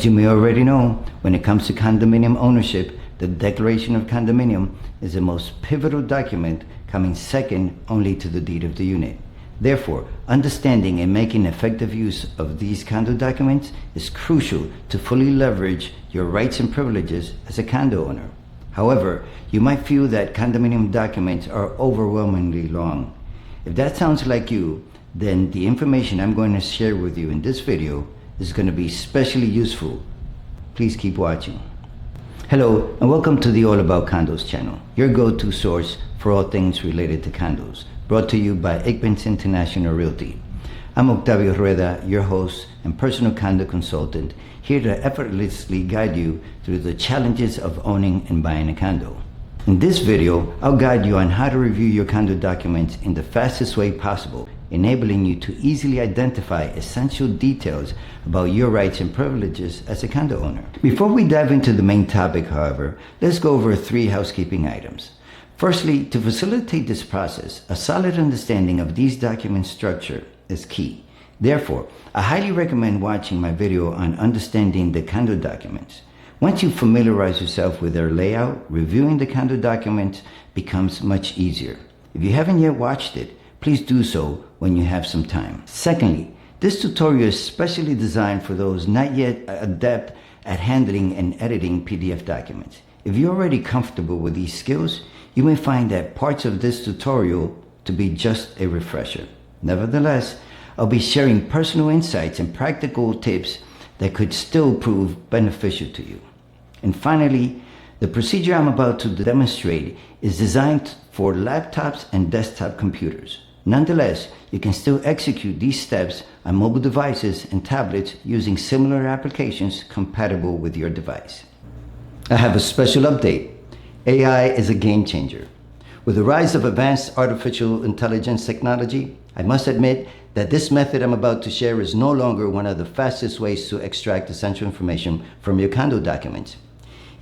As you may already know, when it comes to condominium ownership, the Declaration of Condominium is the most pivotal document, coming second only to the deed of the unit. Therefore, understanding and making effective use of these condo documents is crucial to fully leverage your rights and privileges as a condo owner. However, you might feel that condominium documents are overwhelmingly long. If that sounds like you, then the information I'm going to share with you in this video is going to be especially useful. Please keep watching. Hello and welcome to the All About Condos channel, your go-to source for all things related to condos, brought to you by IKBEN'S International Realty. I'm Octavio Rueda, your host and personal condo consultant, here to effortlessly guide you through the challenges of owning and buying a condo. In this video, I'll guide you on how to review your condo documents in the fastest way possible, enabling you to easily identify essential details about your rights and privileges as a condo owner. Before we dive into the main topic, however, let's go over 3 housekeeping items. Firstly, to facilitate this process, a solid understanding of these document structure is key. Therefore, I highly recommend watching my video on understanding the condo documents. Once you familiarize yourself with their layout, reviewing the condo documents becomes much easier. If you haven't yet watched it, please do so when you have some time. Secondly, this tutorial is specially designed for those not yet adept at handling and editing PDF documents. If you're already comfortable with these skills, you may find that parts of this tutorial to be just a refresher. Nevertheless, I'll be sharing personal insights and practical tips that could still prove beneficial to you. And finally, the procedure I'm about to demonstrate is designed for laptops and desktop computers. Nonetheless, you can still execute these steps on mobile devices and tablets using similar applications compatible with your device. I have a special update. AI is a game changer. With the rise of advanced artificial intelligence technology, I must admit that this method I'm about to share is no longer one of the fastest ways to extract essential information from your condo documents.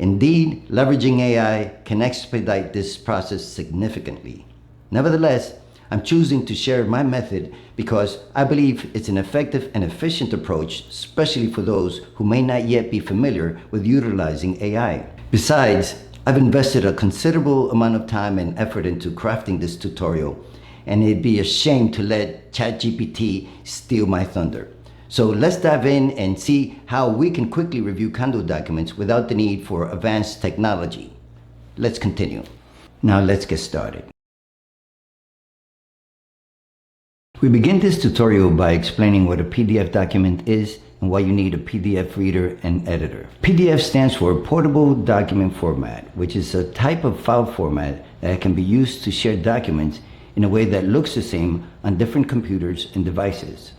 Indeed, leveraging AI can expedite this process significantly. Nevertheless, I'm choosing to share my method because I believe it's an effective and efficient approach, especially for those who may not yet be familiar with utilizing AI. Besides, I've invested a considerable amount of time and effort into crafting this tutorial, and it'd be a shame to let ChatGPT steal my thunder. So let's dive in and see how we can quickly review condo documents without the need for advanced technology. Let's continue. Now let's get started. We begin this tutorial by explaining what a PDF document is and why you need a PDF reader and editor. PDF stands for Portable Document Format, which is a type of file format that can be used to share documents in a way that looks the same on different computers and devices.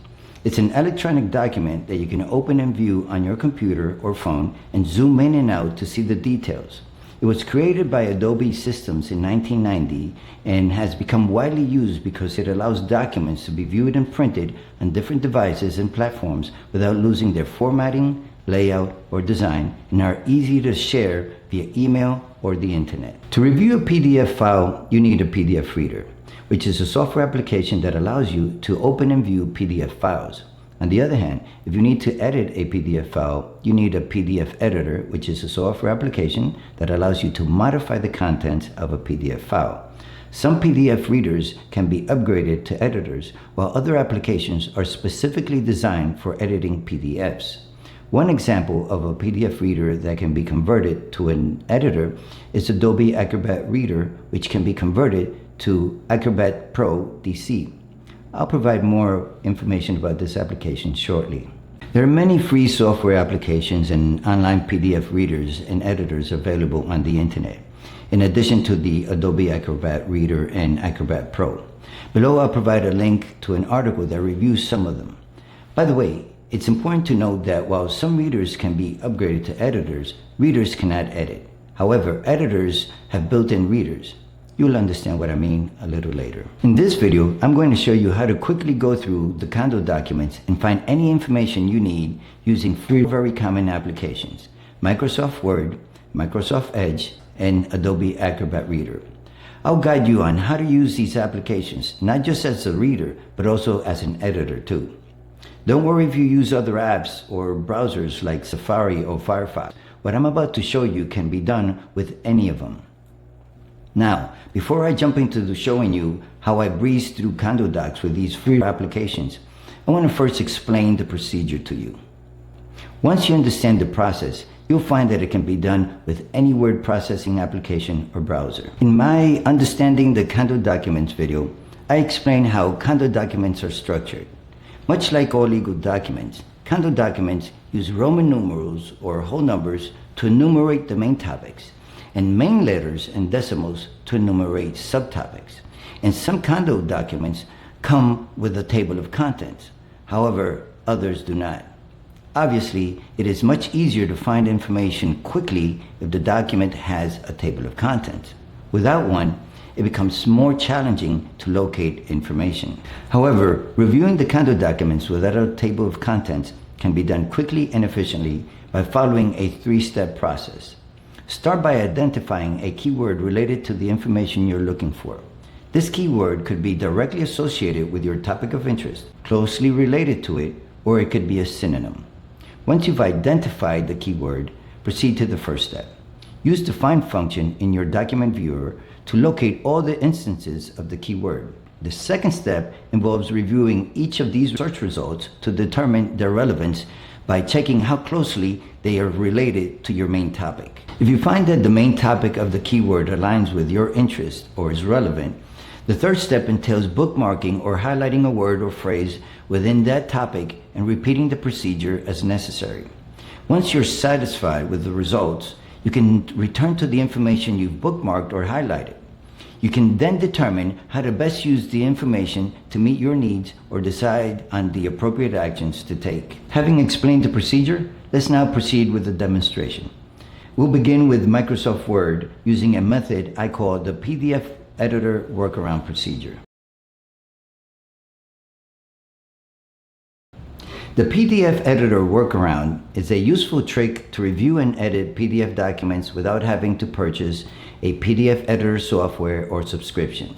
It's an electronic document that you can open and view on your computer or phone and zoom in and out to see the details. It was created by Adobe Systems in 1990 and has become widely used because it allows documents to be viewed and printed on different devices and platforms without losing their formatting, layout, or design, and are easy to share via email or the internet. To review a PDF file, you need a PDF reader, which is a software application that allows you to open and view PDF files. On the other hand, if you need to edit a PDF file, you need a PDF editor, which is a software application that allows you to modify the contents of a PDF file. Some PDF readers can be upgraded to editors, while other applications are specifically designed for editing PDFs. One example of a PDF reader that can be converted to an editor is Adobe Acrobat Reader, which can be converted to Acrobat Pro DC. I'll provide more information about this application shortly. There are many free software applications and online PDF readers and editors available on the internet, in addition to the Adobe Acrobat Reader and Acrobat Pro. Below, I'll provide a link to an article that reviews some of them. By the way, it's important to note that while some readers can be upgraded to editors, readers cannot edit. However, editors have built-in readers. You'll understand what I mean a little later. In this video, I'm going to show you how to quickly go through the condo documents and find any information you need using 3 very common applications: Microsoft Word, Microsoft Edge, and Adobe Acrobat Reader. I'll guide you on how to use these applications, not just as a reader, but also as an editor too. Don't worry if you use other apps or browsers like Safari or Firefox. What I'm about to show you can be done with any of them. Now, before I jump into showing you how I breeze through Condo Docs with these free applications, I want to first explain the procedure to you. Once you understand the process, you'll find that it can be done with any word processing application or browser. In my Understanding the Condo Documents video, I explain how condo documents are structured. Much like all legal documents, condo documents use Roman numerals or whole numbers to enumerate the main topics, and main letters and decimals to enumerate subtopics. And some condo documents come with a table of contents. However, others do not. Obviously, it is much easier to find information quickly if the document has a table of contents. Without one, it becomes more challenging to locate information. However, reviewing the condo documents without a table of contents can be done quickly and efficiently by following a three-step process. Start by identifying a keyword related to the information you're looking for. This keyword could be directly associated with your topic of interest, closely related to it, or it could be a synonym. Once you've identified the keyword, proceed to the first step. Use the Find function in your document viewer to locate all the instances of the keyword. The second step involves reviewing each of these search results to determine their relevance by checking how closely they are related to your main topic. If you find that the main topic of the keyword aligns with your interest or is relevant, the third step entails bookmarking or highlighting a word or phrase within that topic and repeating the procedure as necessary. Once you're satisfied with the results, you can return to the information you've bookmarked or highlighted. You can then determine how to best use the information to meet your needs or decide on the appropriate actions to take. Having explained the procedure, let's now proceed with the demonstration. We'll begin with Microsoft Word using a method I call the PDF Editor Workaround Procedure. The PDF Editor Workaround is a useful trick to review and edit PDF documents without having to purchase a PDF editor software or subscription.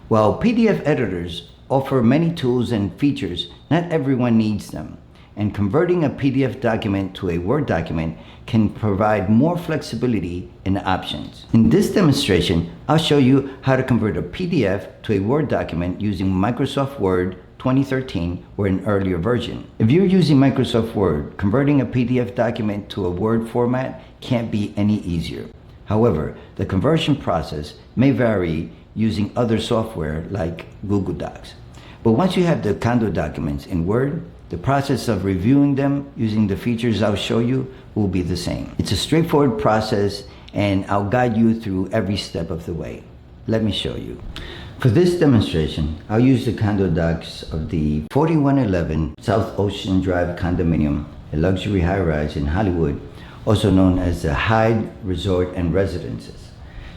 While PDF editors offer many tools and features, not everyone needs them, and converting a PDF document to a Word document can provide more flexibility and options. In this demonstration, I'll show you how to convert a PDF to a Word document using Microsoft Word 2013 or an earlier version. If you're using Microsoft Word, converting a PDF document to a Word format can't be any easier. However, the conversion process may vary using other software like Google Docs. But once you have the condo documents in Word, the process of reviewing them using the features I'll show you will be the same. It's a straightforward process and I'll guide you through every step of the way. Let me show you. For this demonstration, I'll use the condo docs of the 4111 South Ocean Drive Condominium, a luxury high-rise in Hollywood, also known as the Hyde Resort and Residences.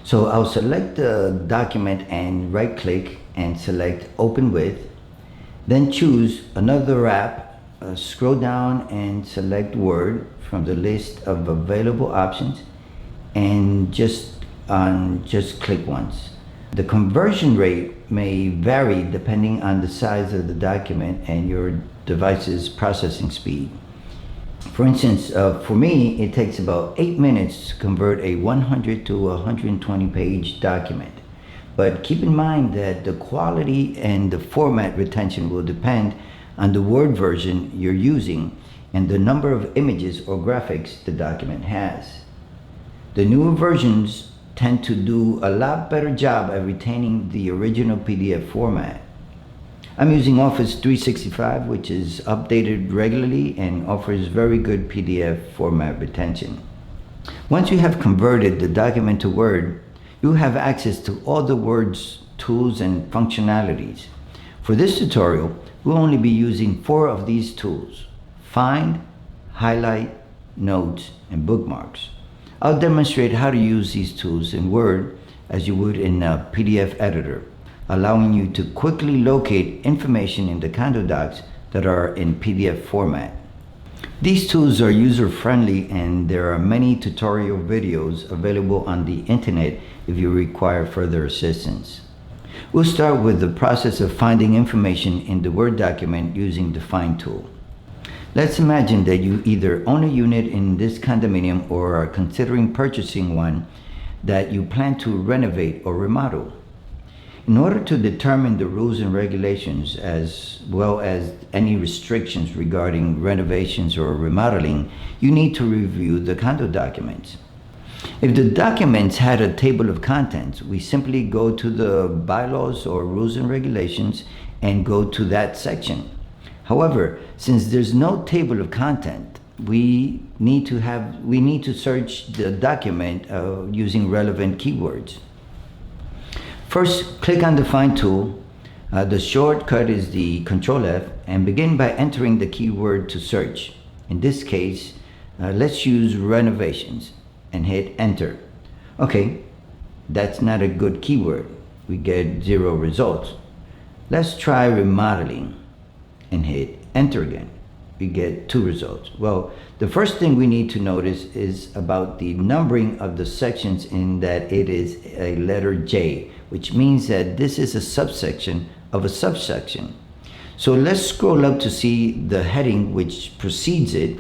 So I'll select the document and right-click and select Open With, then choose another app, scroll down and select Word from the list of available options and just click once. The conversion rate may vary depending on the size of the document and your device's processing speed. For instance, for me, it takes about 8 minutes to convert a 100 to 120 page document. But keep in mind that the quality and the format retention will depend on the Word version you're using and the number of images or graphics the document has. The newer versions tend to do a lot better job at retaining the original PDF format. I'm using Office 365, which is updated regularly and offers very good PDF format retention. Once you have converted the document to Word, you have access to all the Word's tools and functionalities. For this tutorial, we'll only be using 4 of these tools: Find, Highlight, Notes, and Bookmarks. I'll demonstrate how to use these tools in Word as you would in a PDF editor, allowing you to quickly locate information in the condo docs that are in PDF format. These tools are user-friendly and there are many tutorial videos available on the internet if you require further assistance. We'll start with the process of finding information in the Word document using the Find tool. Let's imagine that you either own a unit in this condominium or are considering purchasing one that you plan to renovate or remodel. In order to determine the rules and regulations as well as any restrictions regarding renovations or remodeling, you need to review the condo documents. If the documents had a table of contents, we simply go to the bylaws or rules and regulations and go to that section. However, since there's no table of content, we need to search the document using relevant keywords. First, click on the Find tool. The shortcut is the Control F, and begin by entering the keyword to search. In this case, let's use renovations and hit Enter. Okay, that's not a good keyword. We get 0 results. Let's try remodeling and hit Enter again. We get 2 results. Well, the first thing we need to notice is about the numbering of the sections, in that it is a letter J, which means that this is a subsection of a subsection. So let's scroll up to see the heading which precedes it,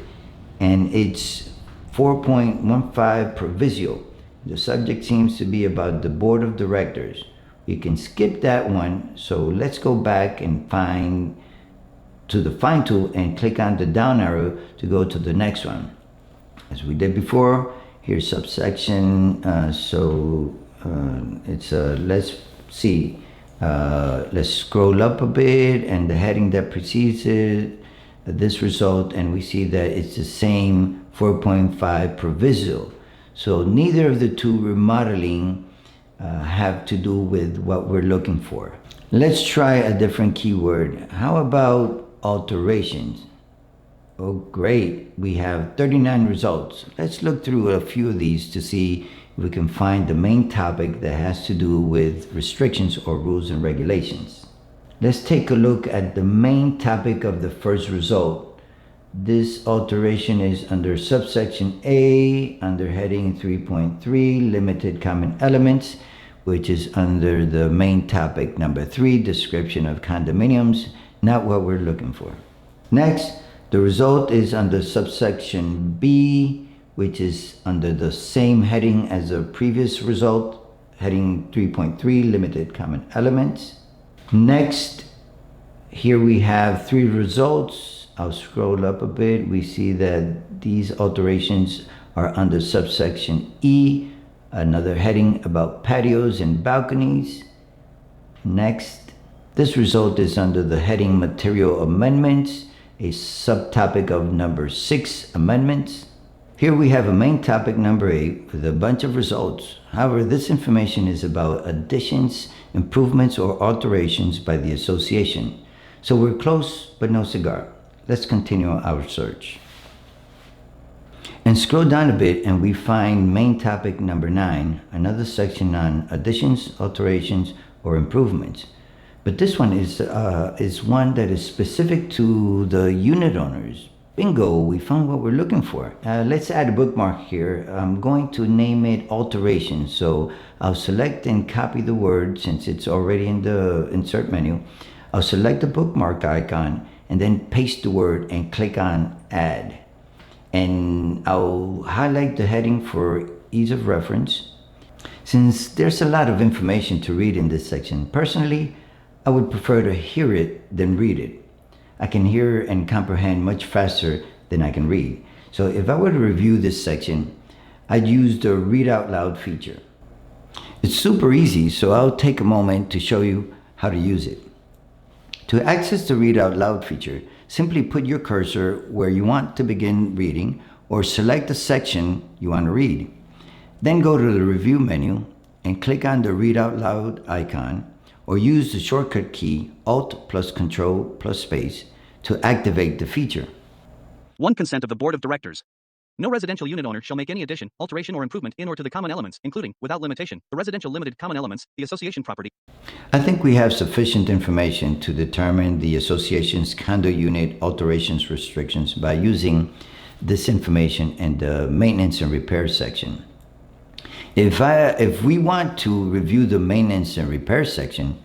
and it's 4.15 Proviso. The subject seems to be about the board of directors. We can skip that one, so let's go back and find the Find tool and click on the down arrow to go to the next one. As we did before, here's subsection, let's see, let's scroll up a bit, and the heading that precedes it, this result, and we see that it's the same 4.5 Proviso. So neither of the two remodeling have to do with what we're looking for. Let's try a different keyword. How about alterations? Oh, great. We have 39 results. Let's look through a few of these to see if we can find the main topic that has to do with restrictions or rules and regulations. Let's take a look at the main topic of the first result. This alteration is under subsection A, under heading 3.3, limited common elements, which is under the main topic number 3, description of condominiums, not what we're looking for. Next, the result is under subsection B, which is under the same heading as the previous result, heading 3.3, limited common elements. Next, here we have 3 results. I'll scroll up a bit. We see that these alterations are under subsection E, another heading about patios and balconies. Next, this result is under the heading Material Amendments, a subtopic of number 6, Amendments. Here we have a main topic number 8 with a bunch of results. However, this information is about additions, improvements, or alterations by the association. So we're close, but no cigar. Let's continue our search. And scroll down a bit, and we find main topic number 9, another section on additions, alterations, or improvements. But this one is one that is specific to the unit owners. Bingo, we found what we're looking for. Let's add a bookmark here. I'm going to name it alterations. So I'll select and copy the word since it's already in the insert menu. I'll select the bookmark icon and then paste the word and click on add. And I'll highlight the heading for ease of reference. Since there's a lot of information to read in this section, personally, I would prefer to hear it than read it. I can hear and comprehend much faster than I can read. So if I were to review this section, I'd use the read out loud feature. It's super easy, so I'll take a moment to show you how to use it. To access the read out loud feature, simply put your cursor where you want to begin reading or select the section you want to read. Then go to the review menu and click on the read out loud icon, or use the shortcut key Alt plus Control plus space to activate the feature. 1. Consent of the Board of Directors. No residential unit owner shall make any addition, alteration, or improvement in or to the common elements, including, without limitation, the residential limited common elements, the association property. I think we have sufficient information to determine the association's condo unit alterations restrictions by using this information in the maintenance and repair section. If we want to review the maintenance and repair section,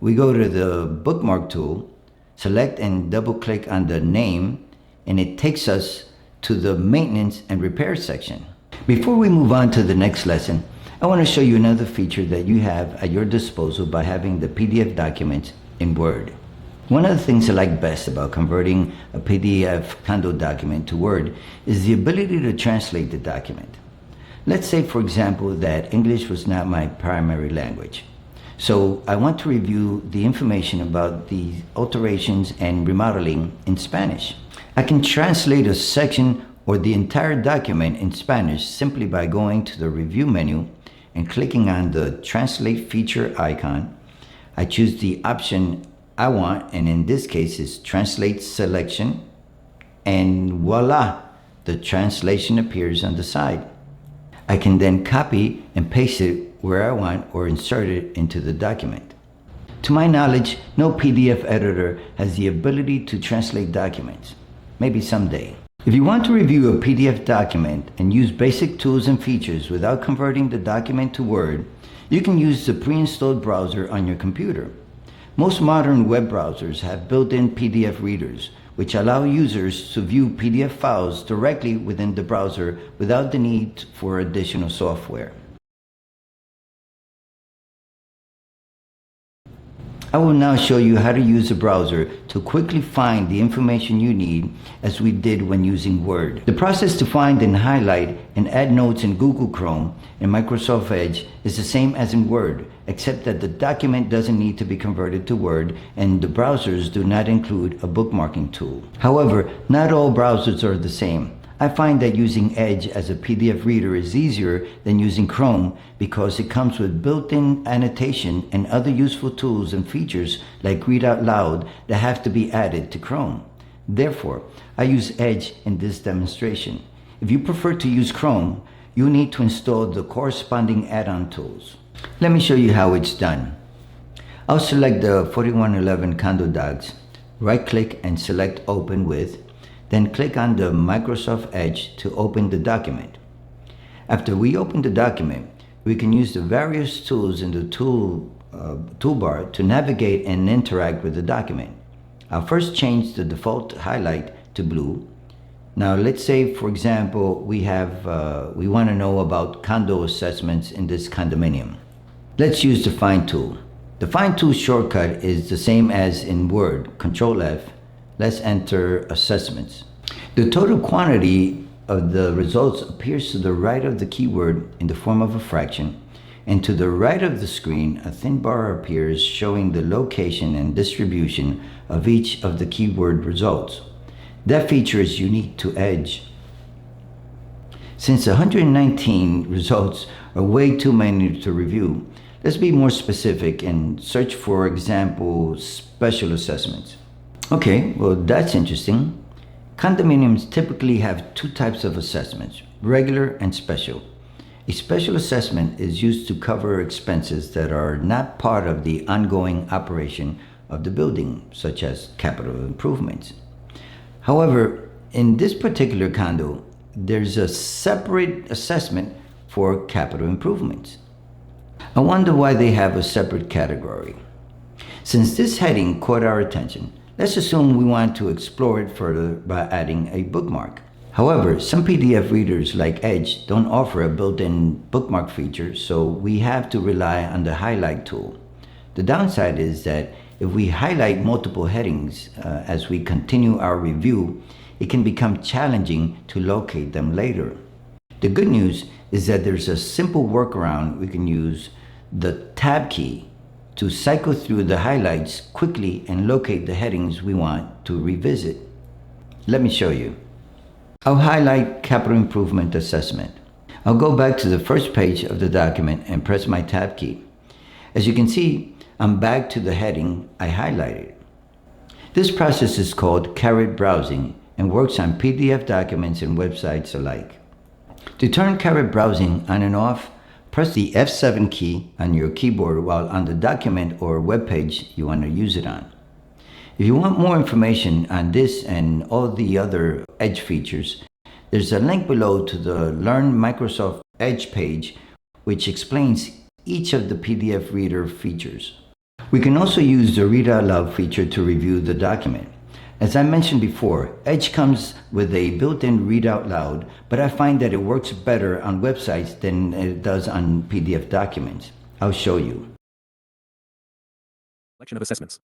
we go to the bookmark tool, select and double click on the name, and it takes us to the maintenance and repair section. Before we move on to the next lesson, I want to show you another feature that you have at your disposal by having the PDF documents in Word. One of the things I like best about converting a PDF condo document to Word is the ability to translate the document. Let's say, for example, that English was not my primary language. So I want to review the information about the alterations and remodeling in Spanish. I can translate a section or the entire document in Spanish simply by going to the review menu and clicking on the translate feature icon. I choose the option I want, and in this case is translate selection, and voila, the translation appears on the side. I can then copy and paste it where I want or insert it into the document. To my knowledge, no PDF editor has the ability to translate documents. Maybe someday. If you want to review a PDF document and use basic tools and features without converting the document to Word, you can use the pre-installed browser on your computer. Most modern web browsers have built-in PDF readers, which allow users to view PDF files directly within the browser without the need for additional software. I will now show you how to use the browser to quickly find the information you need, as we did when using Word. The process to find and highlight and add notes in Google Chrome and Microsoft Edge is the same as in Word, except that the document doesn't need to be converted to Word and the browsers do not include a bookmarking tool. However, not all browsers are the same. I find that using Edge as a PDF reader is easier than using Chrome because it comes with built-in annotation and other useful tools and features like Read Out Loud that have to be added to Chrome. Therefore, I use Edge in this demonstration. If you prefer to use Chrome, you need to install the corresponding add-on tools. Let me show you how it's done. I'll select the 4111 Condo Docs, right-click and select Open With, then click on the Microsoft Edge to open the document. After we open the document, we can use the various tools in the toolbar to navigate and interact with the document. I'll first change the default highlight to blue. Now let's say, for example, we want to know about condo assessments in this condominium. Let's use the Find tool. The Find tool shortcut is the same as in Word, Control F. Let's enter assessments. The total quantity of the results appears to the right of the keyword in the form of a fraction, and to the right of the screen, a thin bar appears showing the location and distribution of each of the keyword results. That feature is unique to Edge. Since 119 results are way too many to review, let's be more specific and search for example special assessments. Okay, well that's interesting. Condominiums typically have two types of assessments, regular and special. A special assessment is used to cover expenses that are not part of the ongoing operation of the building, such as capital improvements. However, in this particular condo, there's a separate assessment for capital improvements. I wonder why they have a separate category. Since this heading caught our attention, let's assume we want to explore it further by adding a bookmark. However, some PDF readers like Edge don't offer a built-in bookmark feature, so we have to rely on the highlight tool. The downside is that if we highlight multiple headings as we continue our review, it can become challenging to locate them later. The good news is that there's a simple workaround. We can use the Tab key to cycle through the highlights quickly and locate the headings we want to revisit. Let me show you. I'll highlight Capital Improvement Assessment. I'll go back to the first page of the document and press my Tab key. As you can see, I'm back to the heading I highlighted. This process is called caret browsing and works on PDF documents and websites alike. To turn caret browsing on and off, press the F7 key on your keyboard while on the document or web page you want to use it on. If you want more information on this and all the other Edge features, there's a link below to the Learn Microsoft Edge page, which explains each of the PDF reader features. We can also use the Read Out Loud feature to review the document. As I mentioned before, Edge comes with a built-in Read Out Loud, but I find that it works better on websites than it does on PDF documents. I'll show you. Selection of assessments.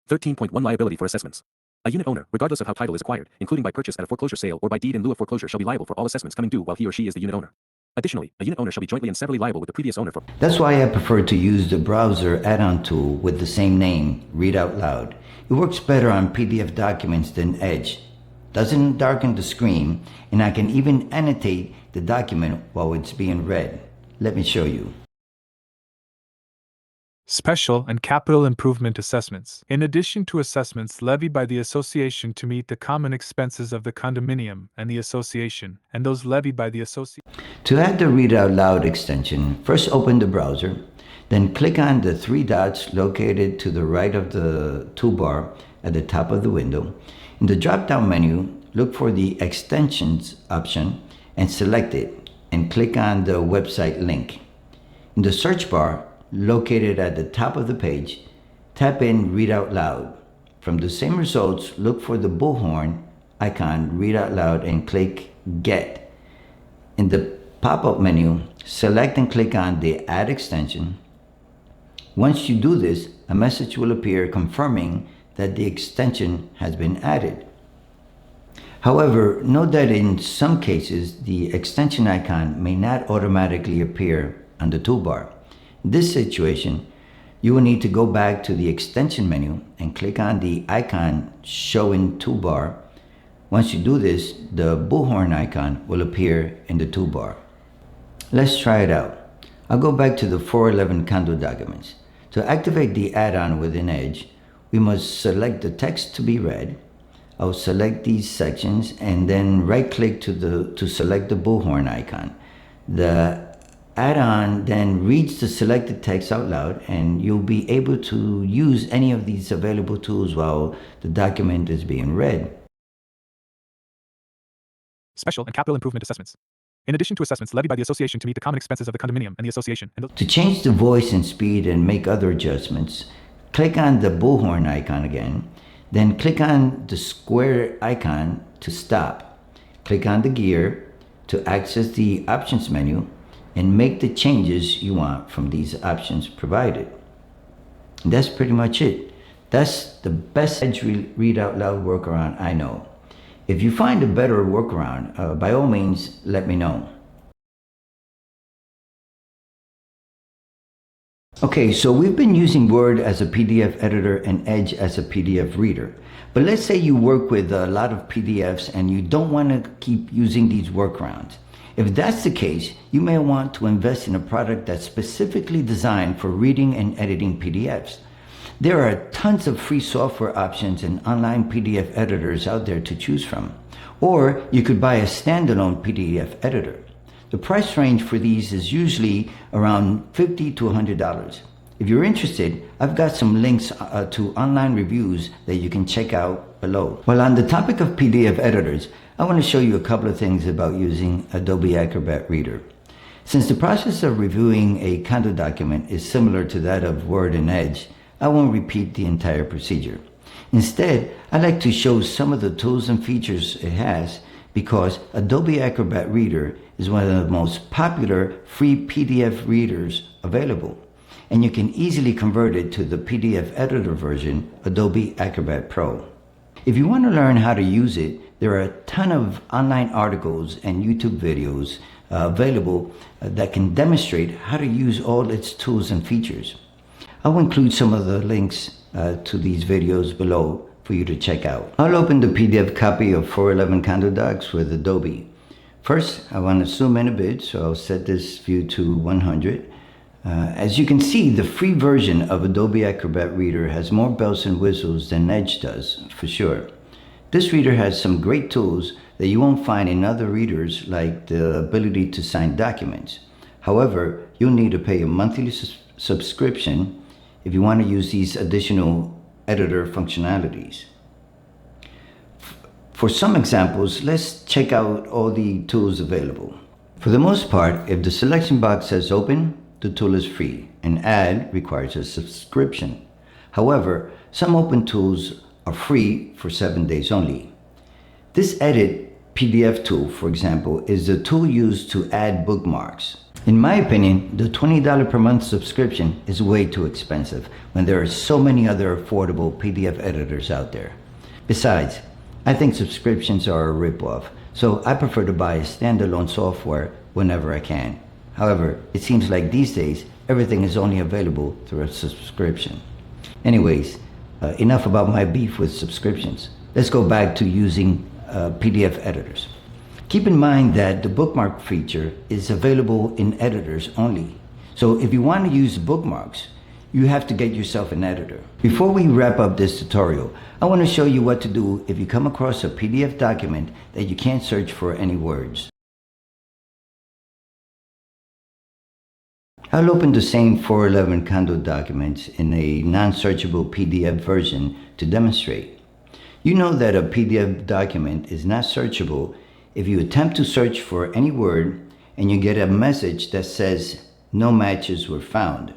13.1 Liability for assessments. A unit owner, regardless of how title is acquired, including by purchase at a foreclosure sale or by deed in lieu of foreclosure, shall be liable for all assessments coming due while he or she is the unit owner. Additionally, a unit owner shall be jointly and severally liable with the previous owner for... That's why I prefer to use the browser add-on tool with the same name, Read Out Loud. It works better on PDF documents than Edge. Doesn't darken the screen, and I can even annotate the document while it's being read. Let me show you. Special and capital improvement assessments. In addition to assessments levied by the association to meet the common expenses of the condominium and the association, and those levied by the association. To add the Read Out Loud extension, first open the browser, then click on the three dots located to the right of the toolbar at the top of the window. In the drop-down menu, look for the Extensions option and select it, and click on the website link. In the search bar, located at the top of the page, tap in Read Out Loud. From the same results, look for the bullhorn icon, Read Out Loud, and click Get. In the pop-up menu, select and click on the Add extension. Once you do this, a message will appear confirming that the extension has been added. However, note that in some cases, the extension icon may not automatically appear on the toolbar. In this situation, you will need to go back to the extension menu and click on the icon showing toolbar. Once you do this, the bullhorn icon will appear in the toolbar. Let's try it out. I'll go back to the 411 condo documents. To activate the add-on within Edge, we must select the text to be read. I'll select these sections and then right-click to select the bullhorn icon. The add-on then reads the selected text out loud, and you'll be able to use any of these available tools while the document is being read. Special and capital improvement assessments. In addition to assessments levied by the association to meet the common expenses of the condominium and the association. To change the voice and speed and make other adjustments, click on the bullhorn icon again, then click on the square icon to stop. Click on the gear to access the options menu and make the changes you want from these options provided. And that's pretty much it. That's the best Edge Read Out Loud workaround I know. If you find a better workaround, by all means, let me know. Okay, so we've been using Word as a PDF editor and Edge as a PDF reader. But let's say you work with a lot of PDFs and you don't want to keep using these workarounds. If that's the case, you may want to invest in a product that's specifically designed for reading and editing PDFs. There are tons of free software options and online PDF editors out there to choose from. Or you could buy a standalone PDF editor. The price range for these is usually around $50 to $100. If you're interested, I've got some links to online reviews that you can check out below. While on the topic of PDF editors, I want to show you a couple of things about using Adobe Acrobat Reader. Since the process of reviewing a condo document is similar to that of Word and Edge, I won't repeat the entire procedure. Instead, I like to show some of the tools and features it has because Adobe Acrobat Reader is one of the most popular free PDF readers available, and you can easily convert it to the PDF editor version, Adobe Acrobat Pro. If you want to learn how to use it, there are a ton of online articles and YouTube videos available that can demonstrate how to use all its tools and features. I'll include some of the links to these videos below for you to check out. I'll open the PDF copy of 411 Condo Docs with Adobe. First, I want to zoom in a bit, so I'll set this view to 100. As you can see, the free version of Adobe Acrobat Reader has more bells and whistles than Edge does, for sure. This reader has some great tools that you won't find in other readers, like the ability to sign documents. However, you'll need to pay a monthly subscription if you want to use these additional editor functionalities. For some examples, let's check out all the tools available. For the most part, if the selection box says open, the tool is free, and add requires a subscription. However, some open tools are free for 7 days only. This edit PDF tool, for example, is the tool used to add bookmarks. In my opinion, the $20 per month subscription is way too expensive when there are so many other affordable PDF editors out there. Besides, I think subscriptions are a ripoff, so I prefer to buy standalone software whenever I can. However, it seems like these days, everything is only available through a subscription. Anyways, enough about my beef with subscriptions. Let's go back to using PDF editors. Keep in mind that the bookmark feature is available in editors only. So if you want to use bookmarks, you have to get yourself an editor. Before we wrap up this tutorial, I want to show you what to do if you come across a PDF document that you can't search for any words. I'll open the same 411 condo documents in a non-searchable PDF version to demonstrate. You know that a PDF document is not searchable if you attempt to search for any word and you get a message that says no matches were found.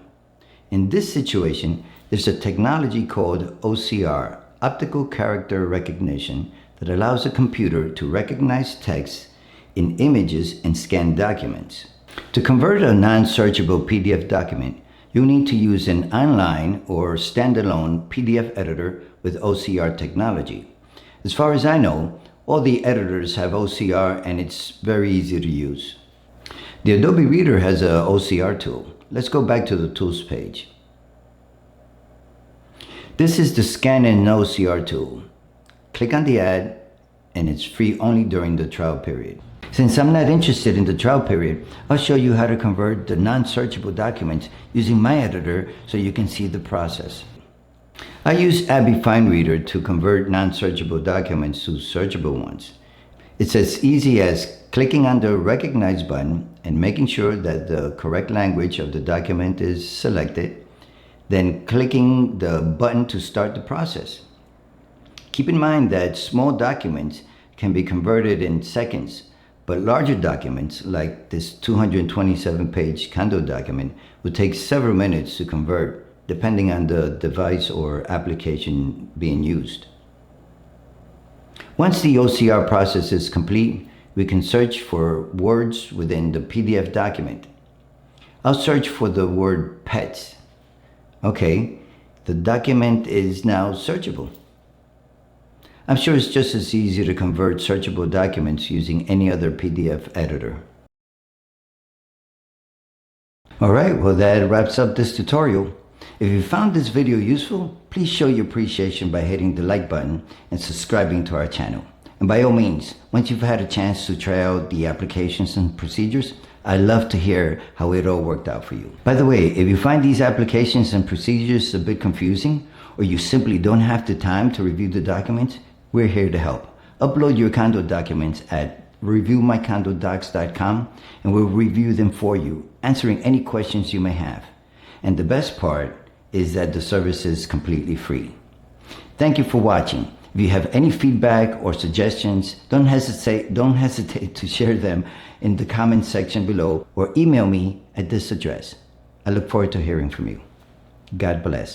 In this situation, there's a technology called OCR, Optical Character Recognition, that allows a computer to recognize text in images and scan documents. To convert a non-searchable PDF document, you need to use an online or standalone PDF editor with OCR technology. As far as I know, all the editors have OCR and it's very easy to use. The Adobe Reader has an OCR tool. Let's go back to the Tools page. This is the Scan in OCR tool. Click on the ad and it's free only during the trial period. Since I'm not interested in the trial period, I'll show you how to convert the non-searchable documents using my editor so you can see the process. I use Adobe Fine Reader to convert non-searchable documents to searchable ones. It's as easy as clicking on the Recognize button and making sure that the correct language of the document is selected, then clicking the button to start the process. Keep in mind that small documents can be converted in seconds, but larger documents, like this 227-page condo document, would take several minutes to convert, depending on the device or application being used. Once the OCR process is complete, we can search for words within the PDF document. I'll search for the word pets. Okay, the document is now searchable. I'm sure it's just as easy to convert searchable documents using any other PDF editor. Alright, well that wraps up this tutorial. If you found this video useful, please show your appreciation by hitting the like button and subscribing to our channel. And by all means, once you've had a chance to try out the applications and procedures, I'd love to hear how it all worked out for you. By the way, if you find these applications and procedures a bit confusing, or you simply don't have the time to review the documents, we're here to help. Upload your condo documents at reviewmycondodocs.com and we'll review them for you, answering any questions you may have. And the best part is that the service is completely free. Thank you for watching. If you have any feedback or suggestions, don't hesitate to share them in the comment section below or email me at this address. I look forward to hearing from you. God bless.